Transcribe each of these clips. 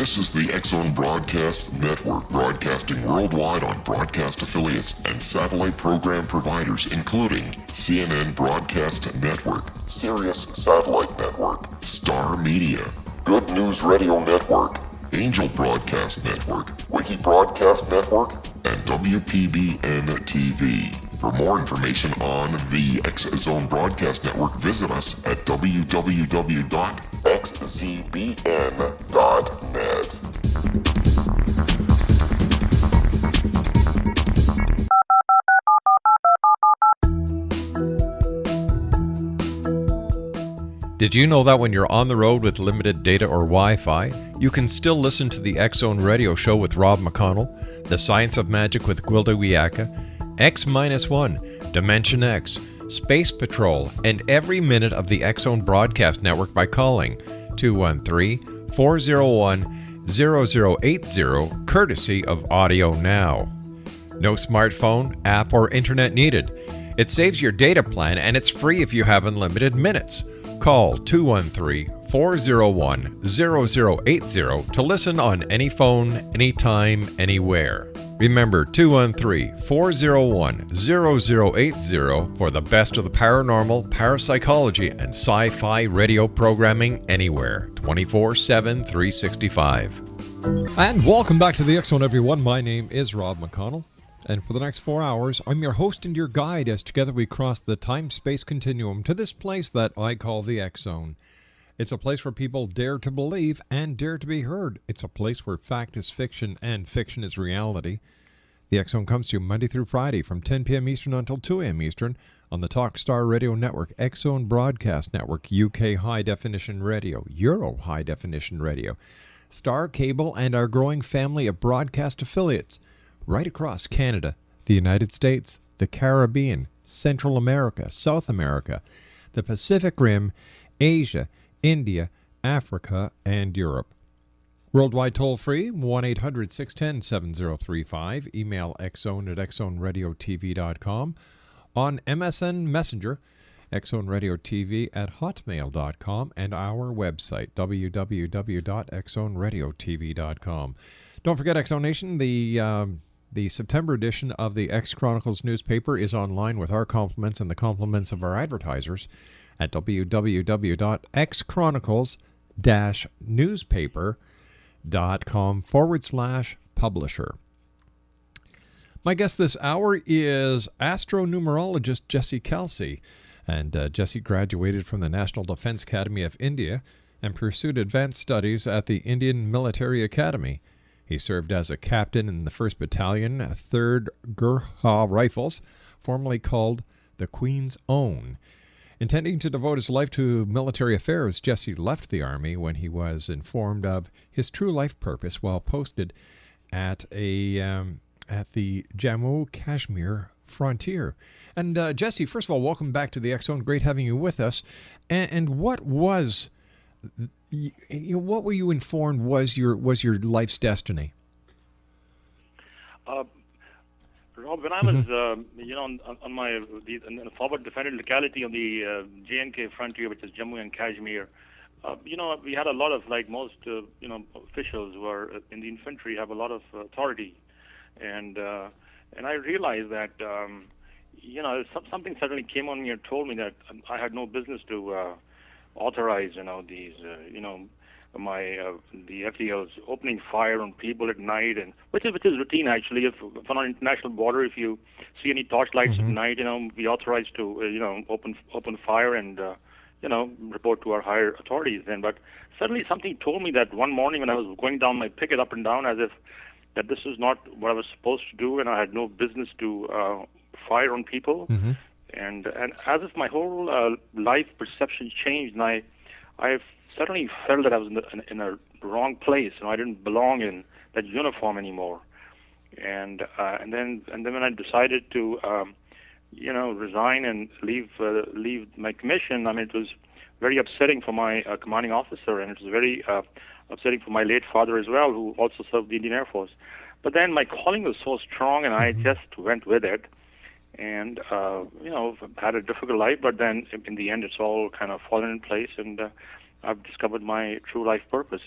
This is the X-Zone Broadcast Network, broadcasting worldwide on broadcast affiliates and satellite program providers, including CNN Broadcast Network, Sirius Satellite Network, Star Media, Good News Radio Network, Angel Broadcast Network, Wiki Broadcast Network, and WPBN TV. For more information on the X-Zone Broadcast Network, visit us at www.xzbn.net. Did you know that when you're on the road with limited data or Wi-Fi, you can still listen to the X-Zone Radio Show with Rob McConnell, The Science of Magic with Gwilda Wiyaka, X-1, Dimension X, Space Patrol, and every minute of the X-Zone Broadcast Network by calling 213-401-0080, courtesy of Audio Now. No smartphone, app, or internet needed. It saves your data plan and it's free if you have unlimited minutes. Call 213-401-0080 to listen on any phone, anytime, anywhere. Remember, 213-401-0080 for the best of the paranormal, parapsychology, and sci-fi radio programming anywhere, 24/7, 365. And welcome back to the X-Zone, everyone. My name is Rob McConnell, and for the next 4 hours, I'm your host and your guide as together we cross the time-space continuum to this place that I call the X-Zone. It's a place where people dare to believe and dare to be heard. It's a place where fact is fiction and fiction is reality. The X-Zone comes to you Monday through Friday from 10 p.m. Eastern until 2 a.m. Eastern on the Talkstar Radio Network, X-Zone Broadcast Network, UK High Definition Radio, Euro High Definition Radio, Star Cable, and our growing family of broadcast affiliates right across Canada, the United States, the Caribbean, Central America, South America, the Pacific Rim, Asia, India, Africa, and Europe. Worldwide toll-free, 1-800-610-7035. Email xzone@xzoneradiotv.com. On MSN Messenger, xzoneradiotv@hotmail.com. And our website, www.xzoneradiotv.com. Don't forget, X-Zone Nation, the September edition of the X Chronicles newspaper is online with our compliments and the compliments of our advertisers at www.xchronicles-newspaper.com/publisher. My guest this hour is AstroNumerologist Jessi Kalsi. And Jessi graduated from the National Defense Academy of India and pursued advanced studies at the Indian Military Academy. He served as a captain in the 1st Battalion, 3rd Gurkha Rifles, formerly called the Queen's Own. Intending to devote his life to military affairs, Jessi left the Army when he was informed of his true life purpose while posted at the Jammu-Kashmir frontier. And Jessi, first of all, welcome back to the X-Zone. Great having you with us. And what were you informed was your life's destiny? Rob, when I was, on my in the forward defended locality of the J&K frontier, which is Jammu and Kashmir, we had a lot of, like most, officials who are in the infantry have a lot of authority, and I realized that, something suddenly came on me and told me that I had no business to authorize, these, the FDLs opening fire on people at night, and which is routine actually. If on an international border, if you see any torchlights at night, we authorize to open fire and report to our higher authorities. But suddenly something told me that one morning when I was going down my picket up and down, as if that this is not what I was supposed to do, and I had no business to fire on people. And as if my whole life perception changed, and I suddenly felt that I was in a wrong place, and I didn't belong in that uniform anymore. And then when I decided to resign and leave my commission, it was very upsetting for my commanding officer, and it was very upsetting for my late father as well, who also served the Indian Air Force. But then my calling was so strong, and I just went with it. And, had a difficult life, but then in the end, it's all kind of fallen in place, and I've discovered my true life purpose.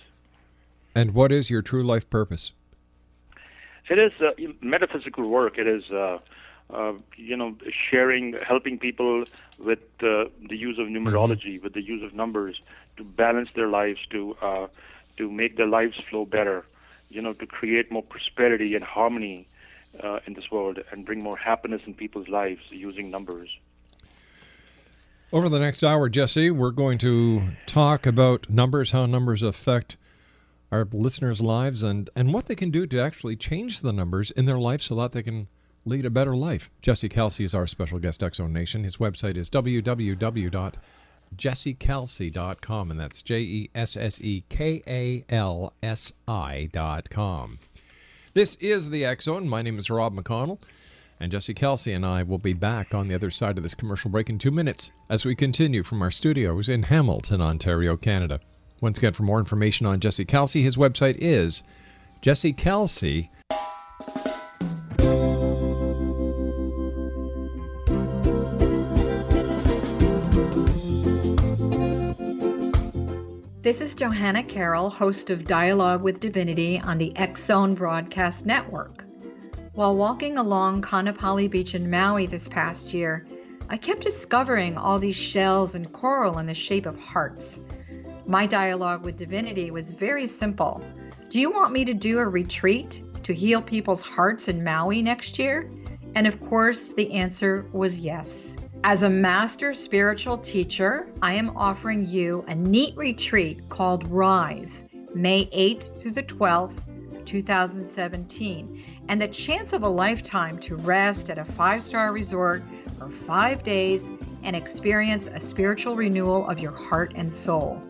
And what is your true life purpose? It is metaphysical work. It is, sharing, helping people with the use of numerology, with the use of numbers, to balance their lives, to make their lives flow better, to create more prosperity and harmony in this world, and bring more happiness in people's lives using numbers. Over the next hour, Jessi, we're going to talk about numbers, how numbers affect our listeners' lives, and what they can do to actually change the numbers in their life so that they can lead a better life. Jessi Kalsi is our special guest, X-Zone Nation. His website is www.jessikalsi.com, and that's JESSEKALSI.com. This is the X-Zone. My name is Rob McConnell, and Jessi Kalsi and I will be back on the other side of this commercial break in 2 minutes as we continue from our studios in Hamilton, Ontario, Canada. Once again, for more information on Jessi Kalsi, his website is jessikalsi. This is Johanna Carroll, host of Dialogue with Divinity on the X-Zone Broadcast Network. While walking along Kaanapali Beach in Maui this past year, I kept discovering all these shells and coral in the shape of hearts. My dialogue with Divinity was very simple. Do you want me to do a retreat to heal people's hearts in Maui next year? And of course, the answer was yes. As a master spiritual teacher, I am offering you a neat retreat called Rise, May 8th through the 12th, 2017, and the chance of a lifetime to rest at a 5-star resort for 5 days and experience a spiritual renewal of your heart and soul.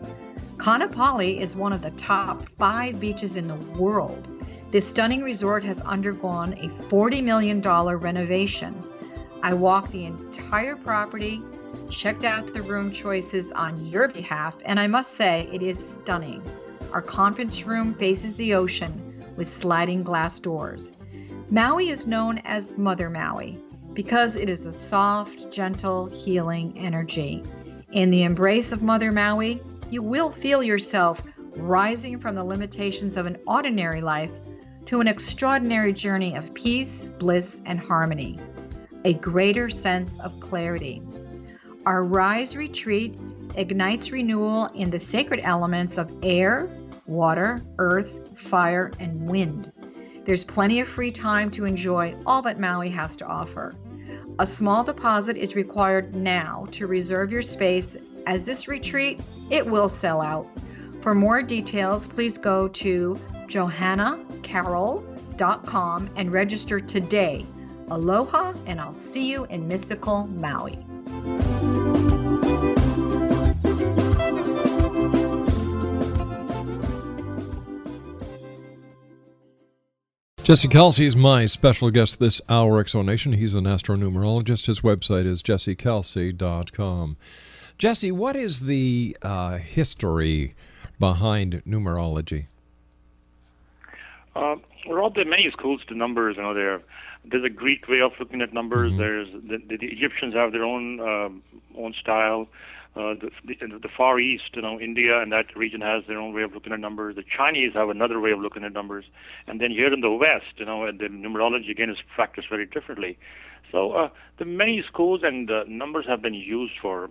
Kaanapali is one of the top 5 beaches in the world. This stunning resort has undergone a $40 million renovation. I walked the entire property, checked out the room choices on your behalf, and I must say it is stunning. Our conference room faces the ocean with sliding glass doors. Maui is known as Mother Maui because it is a soft, gentle, healing energy. In the embrace of Mother Maui, you will feel yourself rising from the limitations of an ordinary life to an extraordinary journey of peace, bliss, and harmony. A greater sense of clarity. Our Rise retreat ignites renewal in the sacred elements of air, water, earth, fire, and wind. There's plenty of free time to enjoy all that Maui has to offer. A small deposit is required now to reserve your space, as this retreat, it will sell out. For more details, please go to johannacarroll.com and register today. Aloha, and I'll see you in mystical Maui. Jessi Kalsi is my special guest this hour, X-Zone Nation. He's an astronumerologist. His website is jessikalsi.com. Jessi, what is the history behind numerology? Rob, there are many schools to numbers. There's a Greek way of looking at numbers. Mm-hmm. There's the Egyptians have their own style. The Far East, India and that region has their own way of looking at numbers. The Chinese have another way of looking at numbers. And then here in the West, the numerology again is practiced very differently. So the many schools and numbers have been used for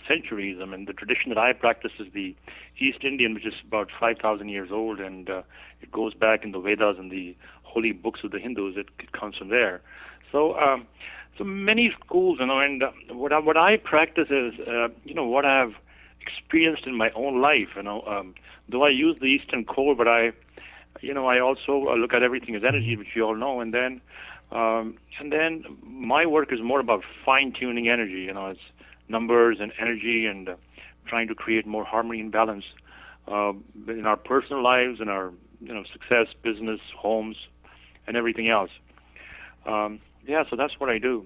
centuries. I mean, the tradition that I practice is the East Indian, which is about 5,000 years old, and it goes back in the Vedas and the holy books of the Hindus. It comes from there. So many schools, and what I practice is, what I've experienced in my own life. Though I use the Eastern core, but I also look at everything as energy, which you all know, and then my work is more about fine-tuning energy. It's numbers and energy, and trying to create more harmony and balance in our personal lives, in our success, business, homes, and everything else. So that's what I do.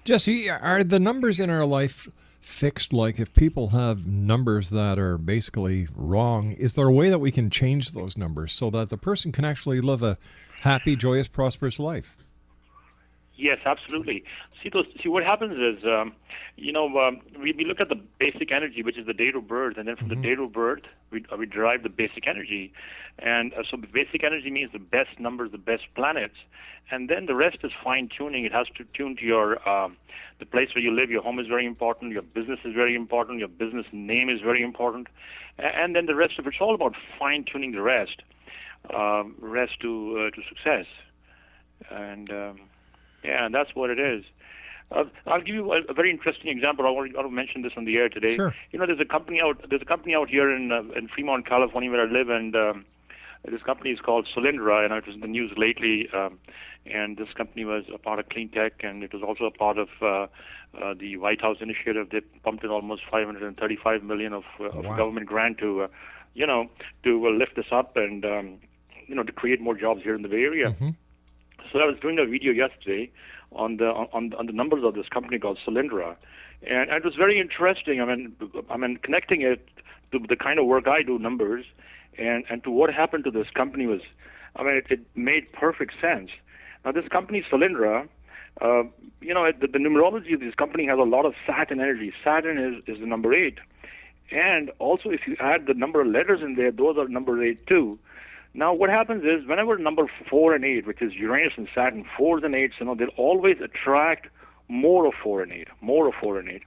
Jessi, are the numbers in our life fixed? Like, if people have numbers that are basically wrong, is there a way that we can change those numbers so that the person can actually live a happy, joyous, prosperous life? Yes, absolutely. See, what happens is, we look at the basic energy, which is the date of birth, and then from the date of birth, we derive the basic energy. And so the basic energy means the best numbers, the best planets. And then the rest is fine-tuning. It has to tune to your the place where you live. Your home is very important. Your business is very important. Your business name is very important. And then the rest of it's all about fine-tuning the rest to success. And and that's what it is. I'll give you a very interesting example. I want to mention this on the air today. Sure. There's a company out here in Fremont, California, where I live, and this company is called Solyndra, and it was in the news lately. And this company was a part of clean tech, and it was also a part of the White House initiative. They pumped in almost $535 million of government grant to lift this up and to create more jobs here in the Bay Area. So I was doing a video yesterday on the numbers of this company called Solyndra, and it was very interesting. I mean, connecting it to the kind of work I do, numbers, and to what happened to this company was, it made perfect sense. Now, this company Solyndra, the numerology of this company has a lot of Saturn energy. Saturn is the number 8, and also if you add the number of letters in there, those are number 8 too. Now, what happens is whenever number 4 and 8, which is Uranus and Saturn, 4s and 8s, they'll always attract more of 4 and 8, more of 4 and 8.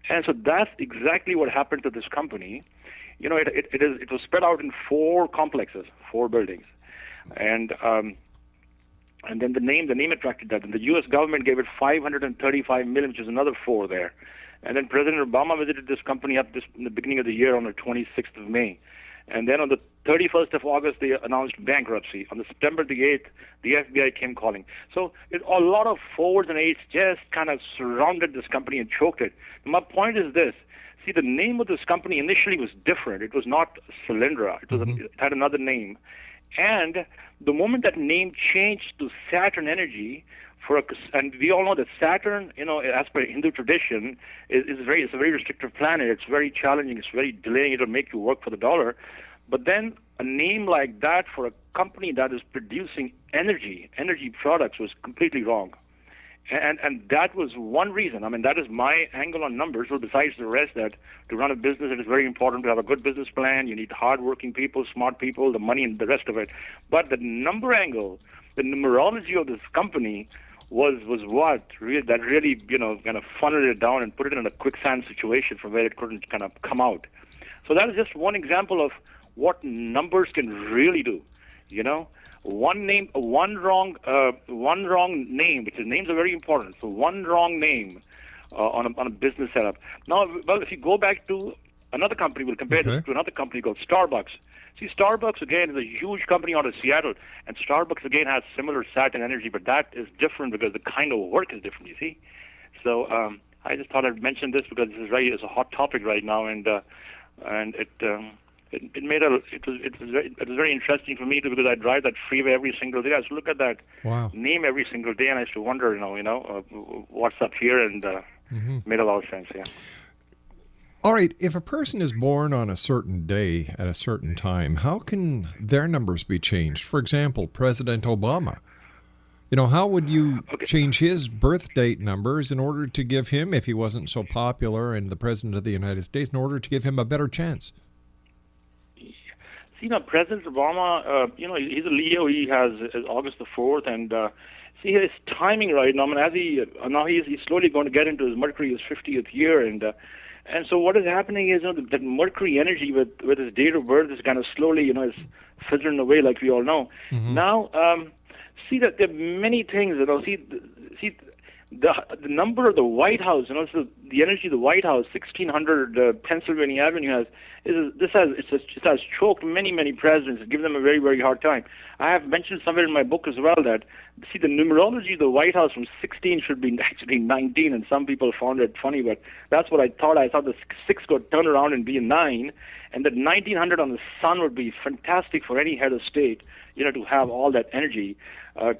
And so that's exactly what happened to this company. It was spread out in 4 complexes, 4 buildings. And then the name attracted that. And the U.S. government gave it $535 million, which is another 4 there. And then President Obama visited this company in the beginning of the year on the 26th of May. And then on the 31st of August, they announced bankruptcy. On September the 8th, the FBI came calling. So a lot of 4s and 8s just kind of surrounded this company and choked it. My point is this. See, the name of this company initially was different. It was not Solyndra. It had another name. And the moment that name changed to Saturn energy, and we all know that Saturn, as per Hindu tradition, it's a very restrictive planet. It's very challenging. It's very delaying. It'll make you work for the dollar. But then a name like that for a company that is producing energy products was completely wrong. And that was one reason. That is my angle on numbers. So besides the rest, that to run a business, it is very important to have a good business plan. You need hardworking people, smart people, the money, and the rest of it. But the number angle, the numerology of this company was what really kind of funneled it down and put it in a quicksand situation from where it couldn't kind of come out. So that is just one example of what numbers can really do. One wrong name, which is names are very important. So one wrong name on a business setup. Now, if you go back to another company, we'll compare this to another company called Starbucks. See, Starbucks, again, is a huge company out of Seattle, and Starbucks, again, has similar Saturn energy, but that is different because the kind of work is different, you see. So I just thought I'd mention this because it's a hot topic right now, and it was very interesting for me too, because I drive that freeway every single day. I used to look at that name every single day, and I used to wonder, what's up here, and made a lot of sense. Yeah. All right. If a person is born on a certain day at a certain time, how can their numbers be changed? For example, President Obama. How would you change his birth date numbers in order to give him, if he wasn't so popular and the President of the United States, in order to give him a better chance? See, President Obama, he's a Leo. He has August the 4th, and see his timing right now. He's slowly going to get into his Mercury's 50th year, and so what is happening is that Mercury energy with his date of birth is kind of slowly, is fizzling away, like we all know. Now, see that there are many things. See the number of the White House, so the energy of the White House, 1600 Pennsylvania Avenue has choked many presidents, given them a very, very hard time. I have mentioned somewhere in my book as well that, see, the numerology of the White House from 16 should be actually 19, and some people found it funny, but that's what I thought. I thought the 6 could turn around and be a 9, and that 1900 on the sun would be fantastic for any head of state, to have all that energy, and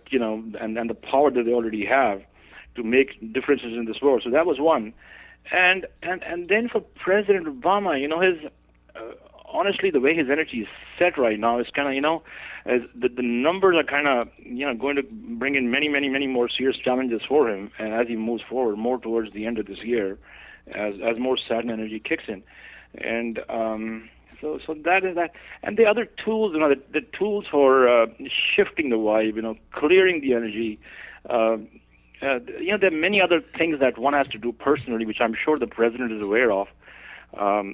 the power that they already have to make differences in this world. So that was one. And then for President Obama, his honestly, the way his energy is set right now is kind of, as the numbers are kind of, going to bring in many, many, many more serious challenges for him, and as he moves forward more towards the end of this year, as more Saturn energy kicks in, and so that is that. And the other tools, the tools for shifting the vibe, clearing the energy. There are many other things that one has to do personally, which I'm sure the president is aware of. To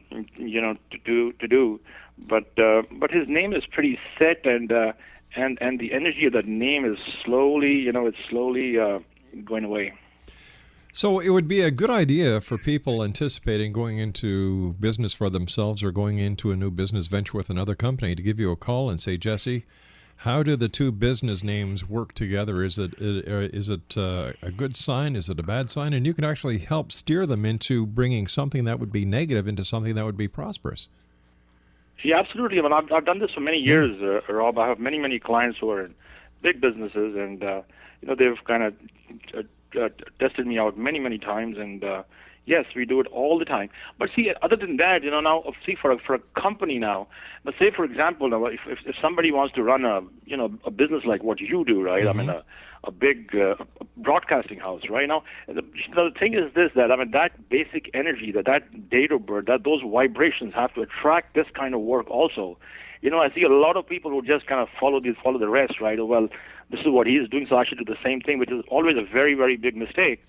do, but his name is pretty set, and the energy of that name is slowly, it's slowly going away. So it would be a good idea for people anticipating going into business for themselves or going into a new business venture with another company to give you a call and say, Jessi, how do the two business names work together? Is it a good sign? Is it a bad sign? And you can actually help steer them into bringing something that would be negative into something that would be prosperous. Yeah, absolutely. I mean, I've done this for many years, Rob. I have many clients who are in big businesses, and they've kind of tested me out many times, and yes, we do it all the time. But see, other than that, now see for a company now, but say for example, now if somebody wants to run a business like what you do, right? Mm-hmm. I mean a big broadcasting house, right? Now the thing is this, that that basic energy, that date of birth, that those vibrations have to attract this kind of work also. I see a lot of people who just kind of follow the rest, right? Well, this is what he is doing, so I should do the same thing, which is always a very, very big mistake.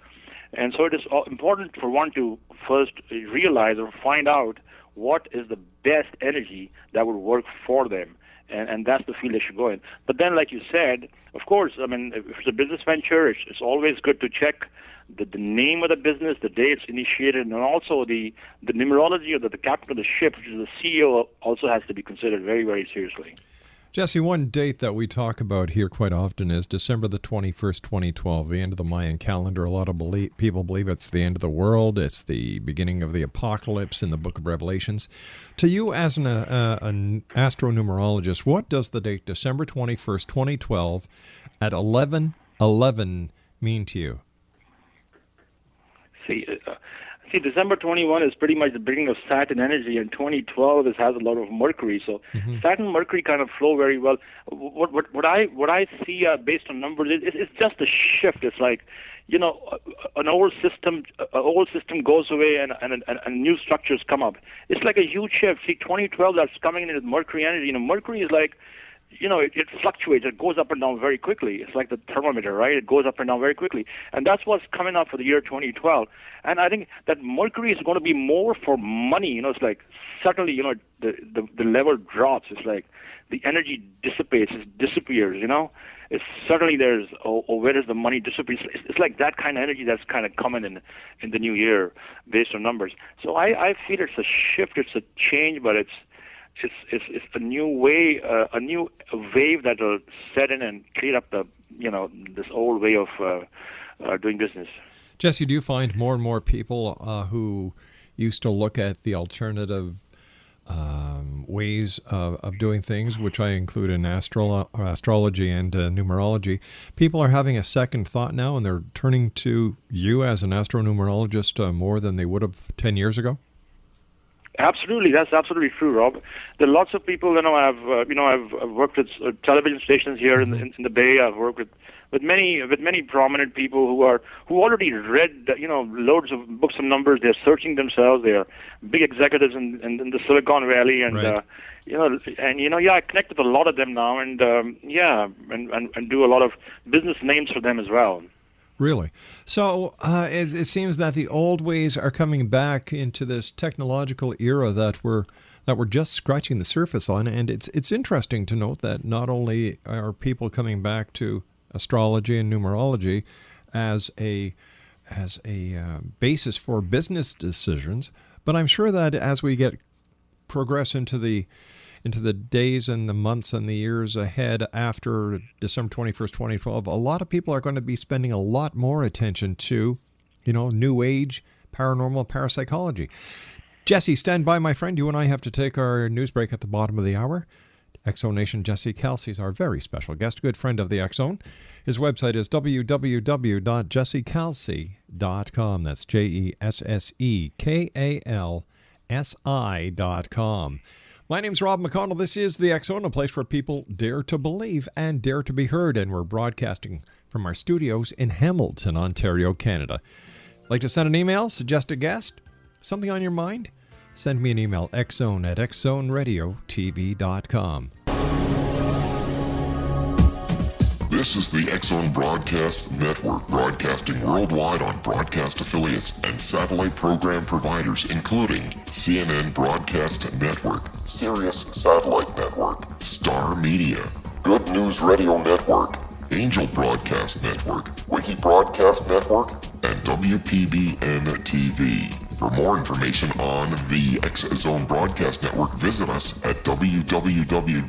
And so it is important for one to first realize or find out what is the best energy that would work for them. And that's the field they should go in. But then, like you said, of course, I mean, if it's a business venture, it's always good to check the name of the business, the day it's initiated, and also the numerology or the captain of the ship, which is the CEO, also has to be considered very, very seriously. Jessi, one date that we talk about here quite often is December the 21st, 2012, the end of the Mayan calendar. A lot of people believe it's the end of the world. It's the beginning of the apocalypse in the book of Revelations. To you as an astronumerologist, what does the date December 21st, 2012 at 11:11 mean to you? See, December 21 is pretty much the beginning of Saturn energy, and 2012 has a lot of Mercury. So Saturn and Mercury kind of flow very well. What I see based on numbers, it's just a shift. It's like, an old system goes away and new structures come up. It's like a huge shift. See, 2012 that's coming in with Mercury energy. Mercury is like, it fluctuates. It goes up and down very quickly. It's like the thermometer, right? It goes up and down very quickly. And that's what's coming up for the year 2012. And I think that Mercury is going to be more for money. It's like suddenly, the level drops. It's like the energy dissipates, it disappears, It's suddenly there's, where does the money disappear? It's like that kind of energy that's kind of coming in the new year based on numbers. So I feel it's a shift, it's a change, but it's a new way, a new wave that will set in and clear up this old way of doing business. Jessi, do you find more and more people who used to look at the alternative ways of doing things, which I include in astrology and numerology, people are having a second thought now, and they're turning to you as an astronumerologist more than they would have 10 years ago? Absolutely, that's absolutely true, Rob. There are lots of people. I've worked with television stations here in the Bay. I've worked with many prominent people who already read loads of books of numbers. They're searching themselves. They are big executives in the Silicon Valley, and right. I connect with a lot of them now, and do a lot of business names for them as well. Really? So it seems that the old ways are coming back into this technological era that we're just scratching the surface on. And it's interesting to note that not only are people coming back to astrology and numerology as a basis for business decisions, but I'm sure that as we progress into the days and the months and the years ahead after December 21st, 2012, a lot of people are going to be spending a lot more attention to, new age, paranormal, parapsychology. Jessi, stand by, my friend. You and I have to take our news break at the bottom of the hour. Exo Nation Jessi Kalsi is our very special guest, good friend of the Exxon. His website is www.jessikalsi.com. That's JESSEKALSI.com. My name's Rob McConnell. This is the X Zone, a place where people dare to believe and dare to be heard. And we're broadcasting from our studios in Hamilton, Ontario, Canada. Like to send an email, suggest a guest, something on your mind? Send me an email, xzone@xzoneradiotv.com. This is the X-Zone Broadcast Network, broadcasting worldwide on broadcast affiliates and satellite program providers, including CNN Broadcast Network, Sirius Satellite Network, Star Media, Good News Radio Network, Angel Broadcast Network, Wiki Broadcast Network, and WPBN TV. For more information on the X-Zone Broadcast Network, visit us at www.xzbn.net.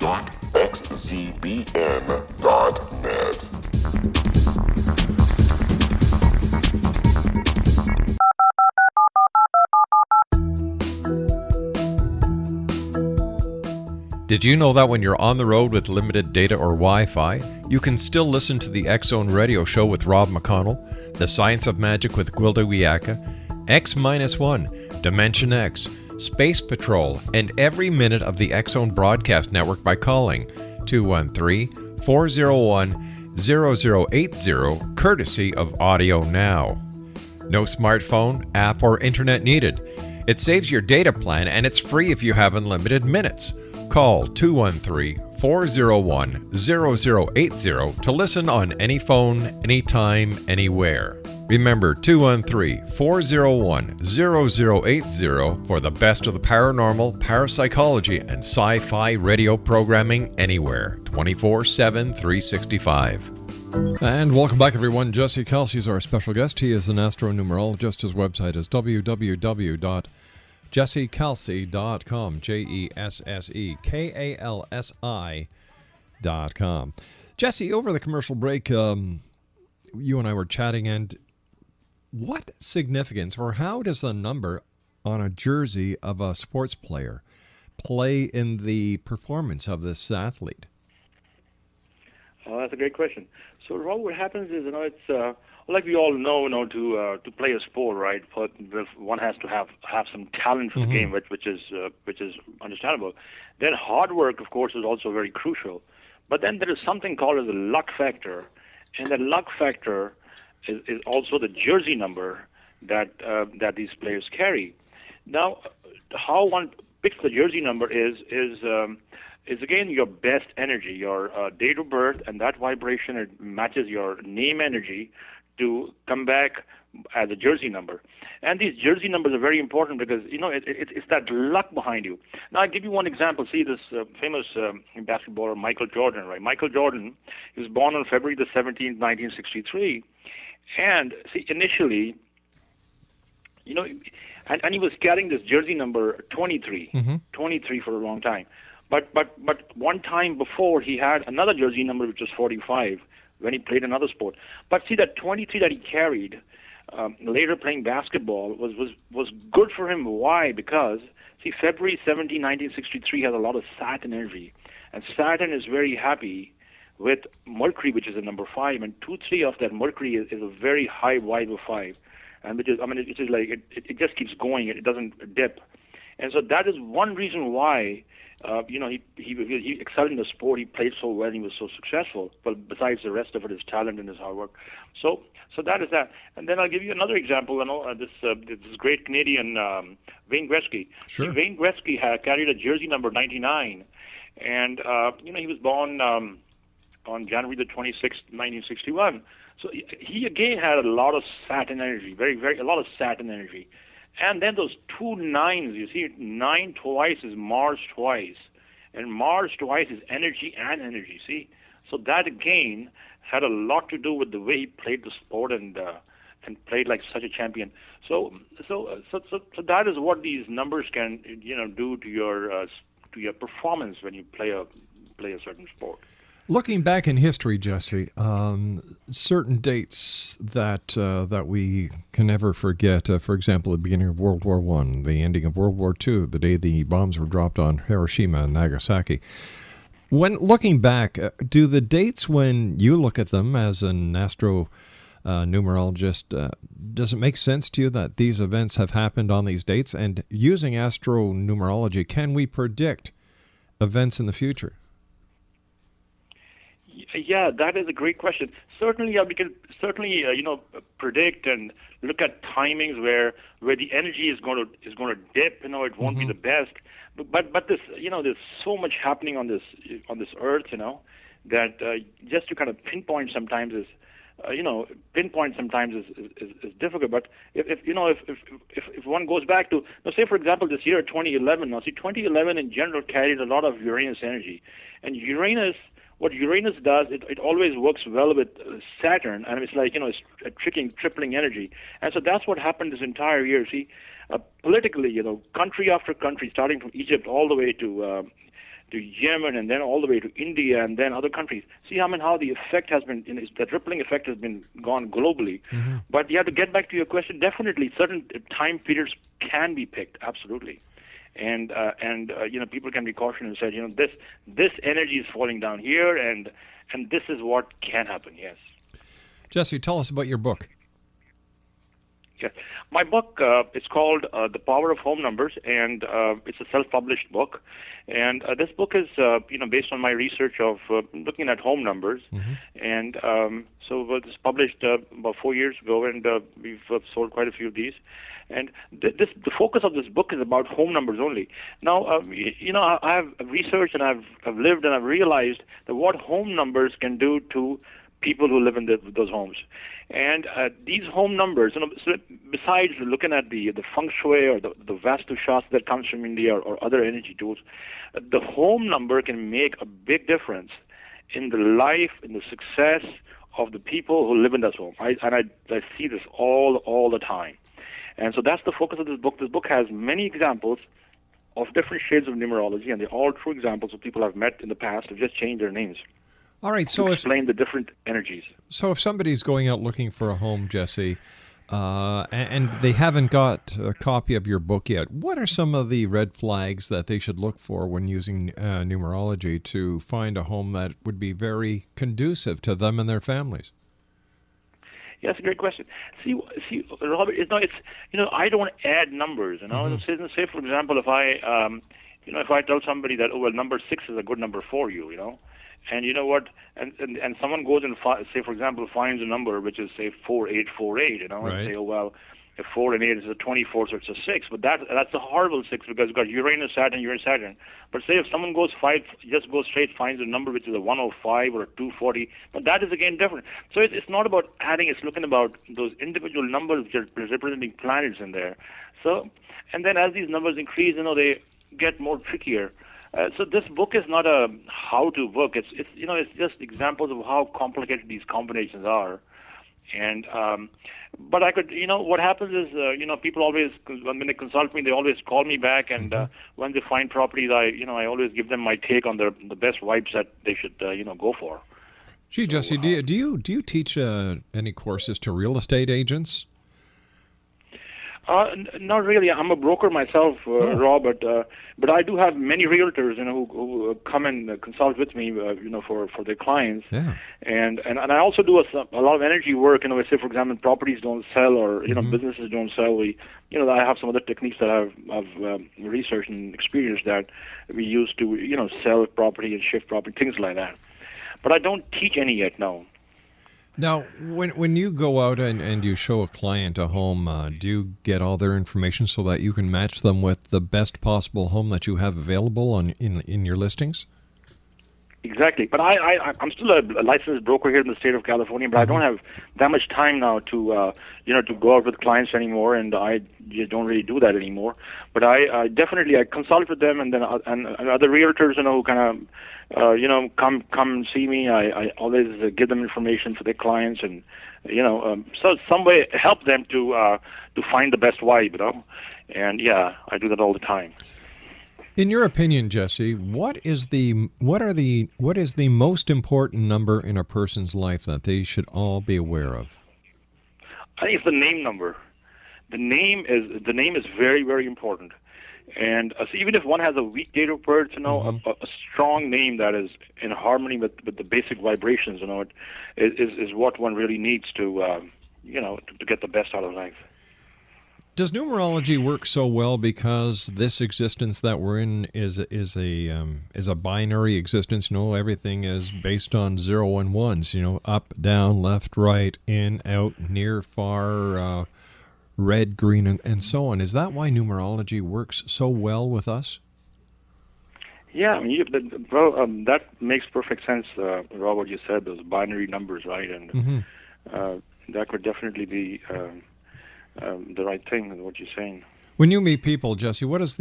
Did you know that when you're on the road with limited data or Wi-Fi, you can still listen to the X-Zone Radio Show with Rob McConnell, The Science of Magic with Gwilda Wiyaka, X-1, Dimension X, Space Patrol, and every minute of the X-Zone Broadcast Network by calling 213-401-0080, courtesy of Audio Now. No smartphone, app, or internet needed. It saves your data plan and it's free if you have unlimited minutes. Call 213-401-0080 to listen on any phone, anytime, anywhere. Remember 213-401-0080 for the best of the paranormal, parapsychology, and sci-fi radio programming anywhere, 24/7, 365. And welcome back, everyone. Jessi Kalsi is our special guest. He is an astronumerologist. His website is www.jessikalsi.com, JESSEKALSI.com. Jessi, over the commercial break, you and I were chatting, and what significance, or how does the number on a jersey of a sports player play in the performance of this athlete? Oh, that's a great question. So, Rob, what happens is, it's like we all know, to play a sport, right? One has to have some talent for the game, which is understandable. Then hard work, of course, is also very crucial. But then there is something called as a luck factor, and that luck factor is also the jersey number that these players carry. Now, how one picks the jersey number is again your best energy, your date of birth, and that vibration, it matches your name energy to come back as a jersey number. And these jersey numbers are very important because it's that luck behind you. Now, I'll give you one example. See this famous basketballer Michael Jordan, right? Michael Jordan, he was born on February the 17th, 1963. And see, initially, and he was carrying this jersey number 23, 23 for a long time. But one time before, he had another jersey number which was 45 when he played another sport. But see, that 23 that he carried later playing basketball was good for him. Why? Because see, February 17, 1963 has a lot of Saturn energy, and Saturn is very happy with Mercury, which is a number 5, and 2-3 of that Mercury is a very high vibe of 5, and it is like it just keeps going, it doesn't dip, and so that is one reason why he excelled in the sport, he played so well, he was so successful. Well, besides the rest of it, his talent and his hard work. So that is that. And then I'll give you another example. This great Canadian Wayne Gretzky. Sure. Wayne Gretzky carried a jersey number 99, and he was born on January the 26th, 1961. So he again had a lot of Saturn energy, a lot of Saturn energy. And then those 2 9s, you see, 9 twice is Mars twice. And Mars twice is energy and energy, see? So that again had a lot to do with the way he played the sport and played like such a champion. So that is what these numbers can, do to your performance when you play a certain sport. Looking back in history, Jessi, certain dates that we can never forget, for example, the beginning of World War I, the ending of World War II, the day the bombs were dropped on Hiroshima and Nagasaki. When looking back, do the dates, when you look at them as an astronumerologist, does it make sense to you that these events have happened on these dates? And using astronumerology, can we predict events in the future? Yeah, that is a great question. Certainly, we can certainly predict and look at timings where the energy is going to dip. It won't be the best. But this there's so much happening on this earth. That just to kind of pinpoint sometimes is difficult. But if one goes back to, now say for example this year 2011. Now see, 2011 in general carried a lot of Uranus energy, and what Uranus does, it always works well with Saturn, and it's like, it's a tripling energy. And so that's what happened this entire year. See, politically, country after country, starting from Egypt all the way to Yemen, and then all the way to India, and then other countries. See, how the effect has been, that rippling effect has been gone globally. Mm-hmm. But you have to get back to your question. Definitely, certain time periods can be picked, absolutely. And people can be cautioned and said, this energy is falling down here, and this is what can happen. Yes. Jessi, tell us about your book. Yes, my book is called The Power of Home Numbers, and it's a self-published book. And this book is based on my research of looking at home numbers. Mm-hmm. And so it was published about 4 years ago, and we've sold quite a few of these. And the focus of this book is about home numbers only. Now, I have researched and I've lived and I've realized that what home numbers can do to people who live in those homes. And these home numbers, so besides looking at the feng shui or the Vastu Shastra that comes from India or other energy tools, the home number can make a big difference in the life, in the success of the people who live in that home. I see this all the time. And so that's the focus of this book. This book has many examples of different shades of numerology, and they're all true examples of people I've met in the past who've just changed their names. All right, so explain the different energies. So if somebody's going out looking for a home, Jessi, and they haven't got a copy of your book yet, what are some of the red flags that they should look for when using numerology to find a home that would be very conducive to them and their families? Yeah, that's a great question. See, Robert, I don't add numbers. Mm-hmm. Say for example, if I tell somebody that number 6 is a good number for you, and you know what, and someone goes and say for example finds a number which is say 4848, right. And say, if 4 and 8 is a 24, so it's a 6. But that's a horrible 6 because you've got Uranus, Saturn. But say if someone goes straight, finds a number which is a 105 or a 240, but that is again different. So it's not about adding, it's looking about those individual numbers which are representing planets in there. So, and then as these numbers increase, they get more trickier. So this book is not a how-to book. It's just examples of how complicated these combinations are. And but I could, what happens is, people always, when they consult me, they always call me back, and when they find properties, I always give them my take on the best vibes that they should, go for. Gee, Jessi, do you teach any courses to real estate agents? Not really. I'm a broker myself, Rob, but I do have many realtors, who come and consult with me, for their clients. Yeah. And I also do a lot of energy work. Say for example, properties don't sell or businesses don't sell. I have some other techniques that I've researched and experienced that we use to sell property and shift property, things like that. But I don't teach any yet. No. Now, when you go out and you show a client a home, do you get all their information so that you can match them with the best possible home that you have available in your listings? Exactly. But I'm still a licensed broker here in the state of California, but I don't have that much time now to go out with clients anymore, and I just don't really do that anymore. But I definitely consult with them, and then and other realtors, who kind of come and see me. I always give them information for their clients, and so some way help them to find the best vibe, And yeah, I do that all the time. In your opinion, Jessi, what is the most important number in a person's life that they should all be aware of? I think it's the name number. The name is very, very important. And so even if one has a weak date of birth, a strong name that is in harmony with the basic vibrations, is what one really needs to to get the best out of life. Does numerology work so well because this existence that we're in is a binary existence? You know, everything is based on 0 and 1s. You know, up, down, left, right, in, out, near, far, red, green, and so on. Is that why numerology works so well with us? Yeah, I mean, that makes perfect sense, Rob, what you said, those binary numbers, right? And that could definitely be the right thing, what you're saying. When you meet people, Jessi, what is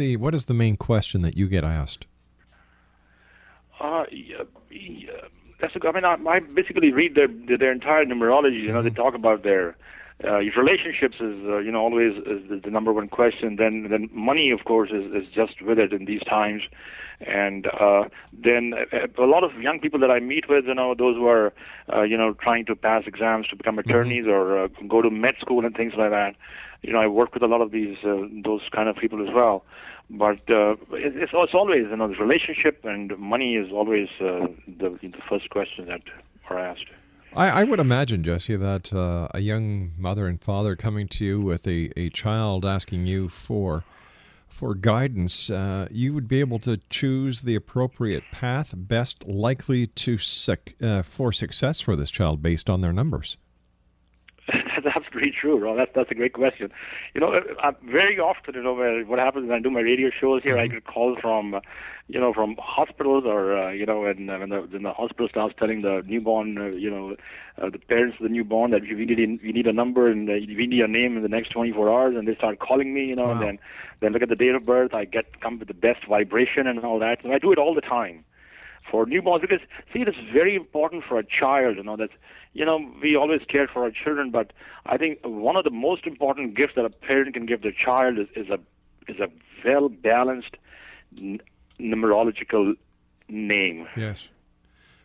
the main question that you get asked? That's I basically read their entire numerology. You know, they talk about their relationships is always is the number one question. Then money, of course, is just with it in these times. And then a lot of young people that I meet with, those who are, trying to pass exams to become attorneys or go to med school and things like that. I work with a lot of those kind of people as well. But it's always, the relationship and money is always the first question that are asked. I would imagine, Jessi, that a young mother and father coming to you with a child asking you for guidance, you would be able to choose the appropriate path best likely to for success for this child based on their numbers. That's absolutely true, Ron. That's a great question. Very often, what happens when I do my radio shows here, I get calls from, from hospitals or, when the hospital starts telling the newborn, the parents of the newborn that we need a number and we need a name in the next 24 hours, and they start calling me, Wow. and then look at the date of birth. I come with the best vibration and all that. And I do it all the time for newborns because, see, it's very important for a child, that. We always care for our children, but I think one of the most important gifts that a parent can give their child is a well-balanced numerological name. Yes.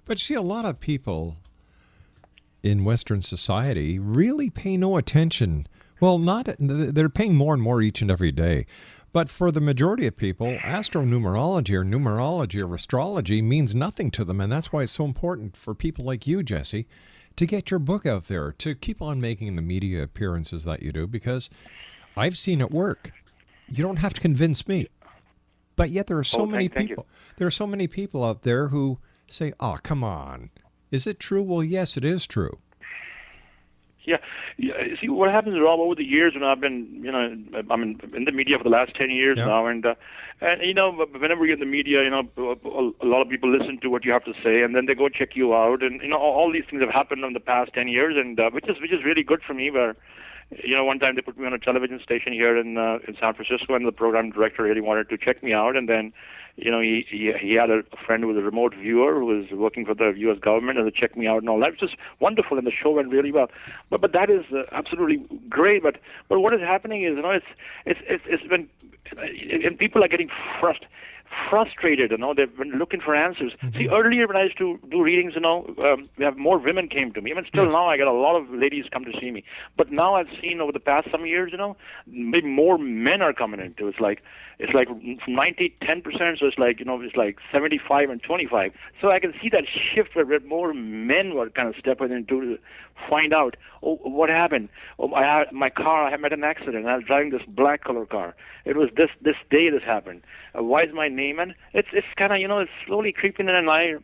But see, a lot of people in Western society really pay no attention. Well, they're paying more and more each and every day. But for the majority of people, astronumerology or numerology or astrology means nothing to them, and that's why it's so important for people like you, Jessi, to get your book out there, to keep on making the media appearances that you do, because I've seen it work. You don't have to convince me. But yet there are so many people. There are so many people out there who say, "Oh, come on. Is it true?" Well, yes, it is true. Yeah. See, what happens, Rob, over the years, I've been, I'm in the media for the last 10 years now, and whenever you're in the media, a lot of people listen to what you have to say, and then they go check you out, and all these things have happened in the past 10 years, and which is really good for me. Where, one time they put me on a television station here in San Francisco, and the program director really wanted to check me out, and then. He had a friend who was a remote viewer who was working for the U.S. government, and they checked me out and all that. It was just wonderful, and the show went really well. But that is absolutely great. But what is happening is, it's when and people are getting frustrated. They've been looking for answers. Mm-hmm. See, earlier when I used to do readings, we have more women came to me. Even still now, I get a lot of ladies come to see me. But now I've seen over the past some years, maybe more men are coming into. It's like 90-10%. So it's like 75 and 25. So I can see that shift where more men were kind of stepping into to find out, what happened? I met an accident. I was driving this black color car. It was this day this happened. Why is my name? And it's kind of, it's slowly creeping in, and I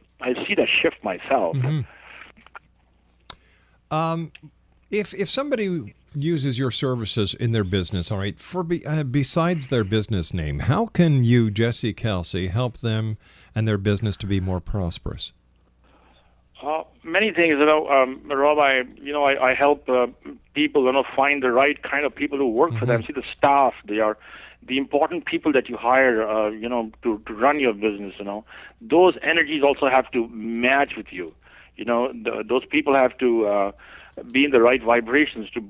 see that shift myself. Mm-hmm. If somebody uses your services in their business, all right, besides their business name, how can you, Jessi Kalsi, help them and their business to be more prosperous? Many things, Rob. I help people, find the right kind of people who work for them. See, the staff, they are the important people that you hire, to run your business. Those energies also have to match with you. Those people have to be in the right vibrations to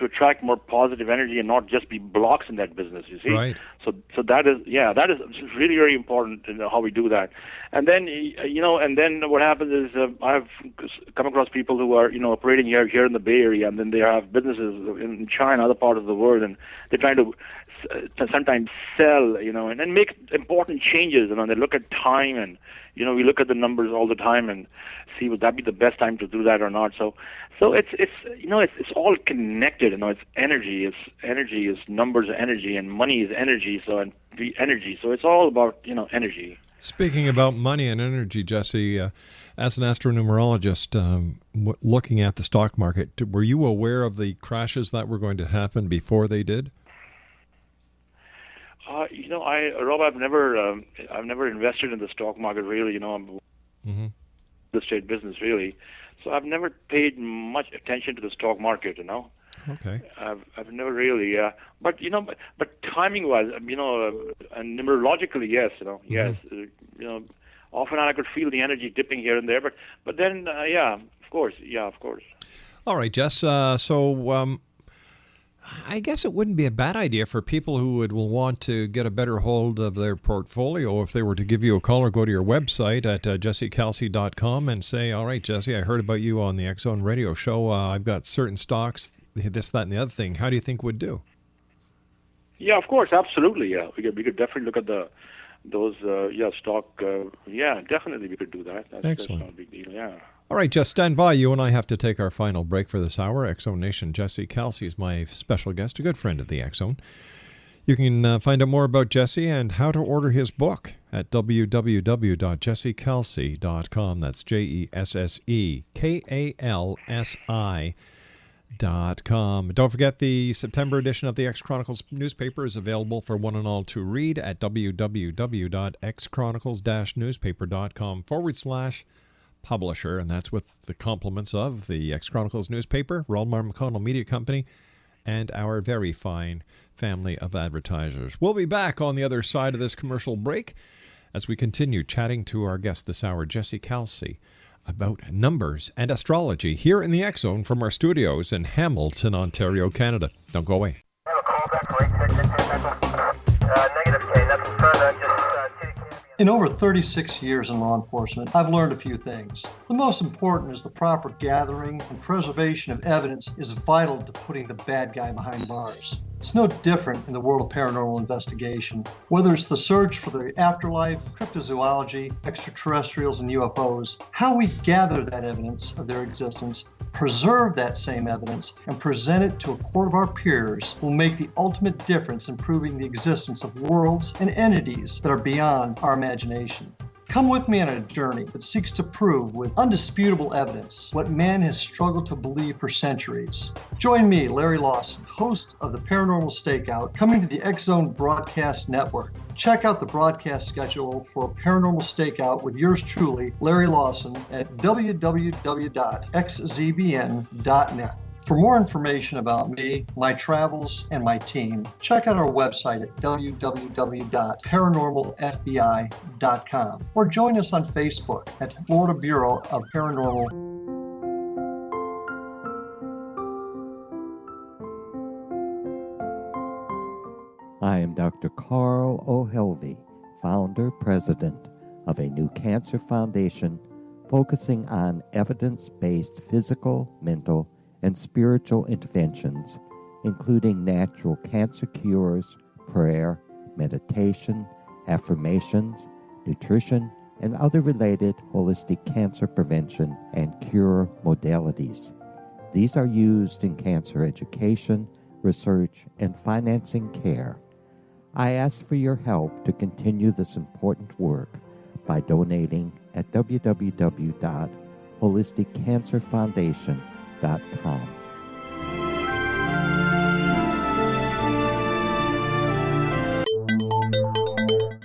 attract more positive energy and not just be blocks in that business, you see. Right. So that is really, very important in how we do that. And then, and then what happens is I've come across people who are, operating here in the Bay Area, and then they have businesses in China, other parts of the world, and they're trying to sometimes sell, and then make important changes. They look at time, and we look at the numbers all the time and see would that be the best time to do that or not. So it's all connected. It's energy. It's energy is numbers, energy, and money is energy. So energy. So it's all about energy. Speaking about money and energy, Jessi, as an astronumerologist, looking at the stock market, were you aware of the crashes that were going to happen before they did? Rob, I've never invested in the stock market really. I'm the state business really, so I've never paid much attention to the stock market. Okay. I've never really, but timing wise, and numerologically, yes, yes, often I could feel the energy dipping here and there, but then, of course. All right, Jess. So I guess it wouldn't be a bad idea for people who would want to get a better hold of their portfolio if they were to give you a call or go to your website at jessikalsi.com and say, all right, Jessi, I heard about you on the X Zone radio show. I've got certain stocks, this, that, and the other thing. How do you think would do? Yeah, of course, absolutely. Yeah, we could definitely look at those stock. Definitely we could do that. Excellent. That's not a big deal. Yeah. All right, just stand by. You and I have to take our final break for this hour. X Zone Nation, Jessi Kalsi is my special guest, a good friend of the X Zone. You can find out more about Jessi and how to order his book at www.jessikalsi.com. That's JESSEKALSI.com. Don't forget the September edition of the X Chronicles newspaper is available for one and all to read at www.xchronicles-newspaper.com/publisher, and that's with the compliments of the X Chronicles newspaper, Roldmar McConnell Media Company, and our very fine family of advertisers. We'll be back on the other side of this commercial break as we continue chatting to our guest this hour, Jessi Kalsi, about numbers and astrology here in the X Zone from our studios in Hamilton, Ontario, Canada. Don't go away. In over 36 years in law enforcement, I've learned a few things. The most important is the proper gathering and preservation of evidence is vital to putting the bad guy behind bars. It's no different in the world of paranormal investigation. Whether it's the search for the afterlife, cryptozoology, extraterrestrials, and UFOs, how we gather that evidence of their existence, preserve that same evidence, and present it to a court of our peers will make the ultimate difference in proving the existence of worlds and entities that are beyond our imagination. Come with me on a journey that seeks to prove with undisputable evidence what man has struggled to believe for centuries. Join me, Larry Lawson, host of the Paranormal Stakeout, coming to the X Zone Broadcast Network. Check out the broadcast schedule for Paranormal Stakeout with yours truly, Larry Lawson, at www.xzbn.net. For more information about me, my travels, and my team, check out our website at www.paranormalfbi.com or join us on Facebook at Florida Bureau of Paranormal. I am Dr. Carl O'Helvey, founder, president of a new cancer foundation focusing on evidence-based physical, mental, and spiritual interventions, including natural cancer cures, prayer, meditation, affirmations, nutrition, and other related holistic cancer prevention and cure modalities. These are used in cancer education, research, and financing care. I ask for your help to continue this important work by donating at www.holisticcancerfoundation.com.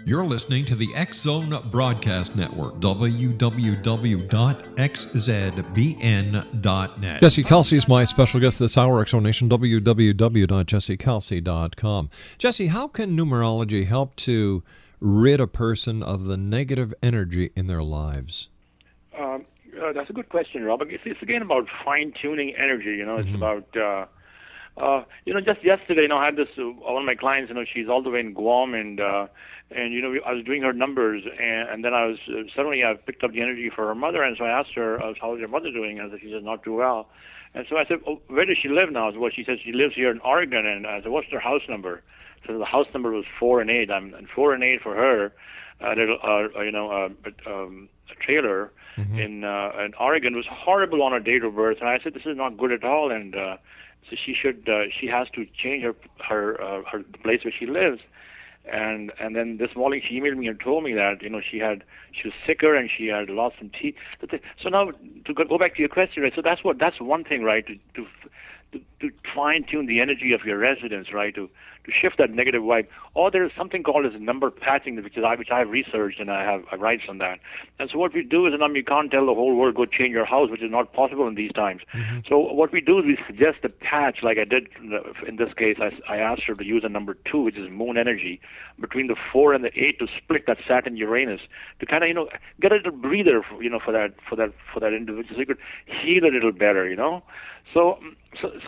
You're listening to the X Zone Broadcast Network, www.xzbn.net. Jessi Kalsi is my special guest this hour, X Zone Nation, www.jessikalsi.com. Jessi, how can numerology help to rid a person of the negative energy in their lives? That's a good question, Rob. It's again about fine-tuning energy. It's about, just yesterday, I had this, one of my clients, she's all the way in Guam, and I was doing her numbers, and then I picked up the energy for her mother, and so I asked her, how's your mother doing? And she said, not too well. And so I said, where does she live now? Well, she said she lives here in Oregon, and I said, what's their house number? So the house number was 4 and 8. And 4 and 8 for her, a trailer in Oregon was horrible on her date of birth. And I said, this is not good at all. And so she has to change her the place where she lives. And then this morning she emailed me and told me that she was sicker and she had lost some teeth. So now to go back to your question, right? So that's one thing, right? To fine tune the energy of your residence, right? To shift that negative vibe. Or there is something called as number patching, which I've researched and I write on that. And so what we do is, you can't tell the whole world go change your house, which is not possible in these times. So what we do is we suggest a patch, like I did in this case. I asked her to use a number 2, which is moon energy, between the 4 and the 8 to split that Saturn Uranus to kind of get a little breather for that individual, so you could heal a little better. So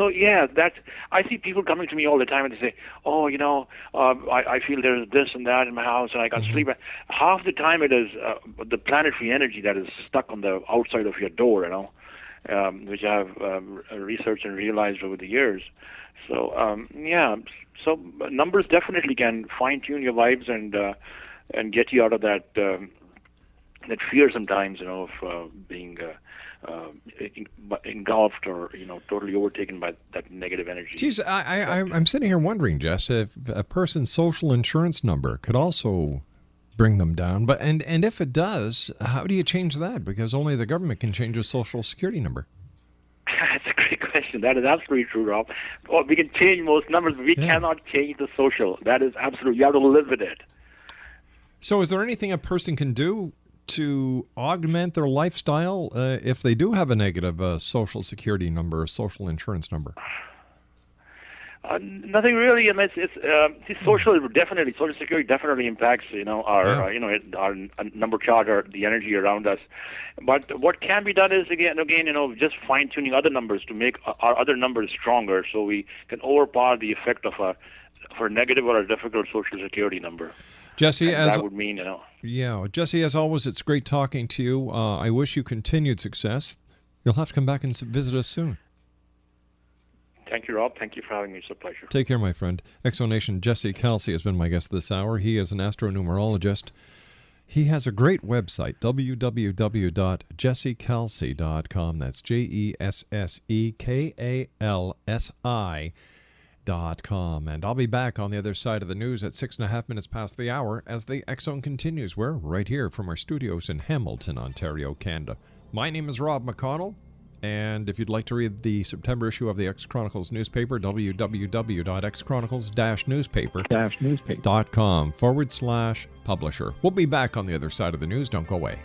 yeah, that I see people coming to me all the time and they say, "Oh, I feel there's this and that in my house and I can't sleep." Half the time it is the planetary energy that is stuck on the outside of your door, which I've researched and realized over the years. So so numbers definitely can fine tune your vibes and get you out of that fear sometimes, of being engulfed or totally overtaken by that negative energy. Geez, I'm sitting here wondering, Jess, if a person's social insurance number could also bring them down. But and if it does, how do you change that? Because only the government can change a social security number. That's a great question. That is absolutely true, Rob. Well, we can change most numbers, but we cannot change the social. That is absolute. You have to live with it. So is there anything a person can do to augment their lifestyle if they do have a negative social security number, social insurance number? Nothing really, unless it's social security definitely impacts our number chart or the energy around us. But what can be done is again just fine tuning other numbers to make our other numbers stronger, so we can overpower the effect of a negative or a difficult social security number. Jessi, that would mean Jessi, as always, it's great talking to you. I wish you continued success. You'll have to come back and visit us soon. Thank you, Rob. Thank you for having me. It's a pleasure. Take care, my friend. Exonation Jessi Kalsi has been my guest this hour. He is an astronumerologist. He has a great website, www.jessikalsi.com. That's JESSEKALSI.com. And I'll be back on the other side of the news at 6.5 minutes past the hour as the X Zone continues. We're right here from our studios in Hamilton, Ontario, Canada. My name is Rob McConnell. And if you'd like to read the September issue of the X Chronicles newspaper, www.xchronicles-newspaper.com /publisher. We'll be back on the other side of the news. Don't go away.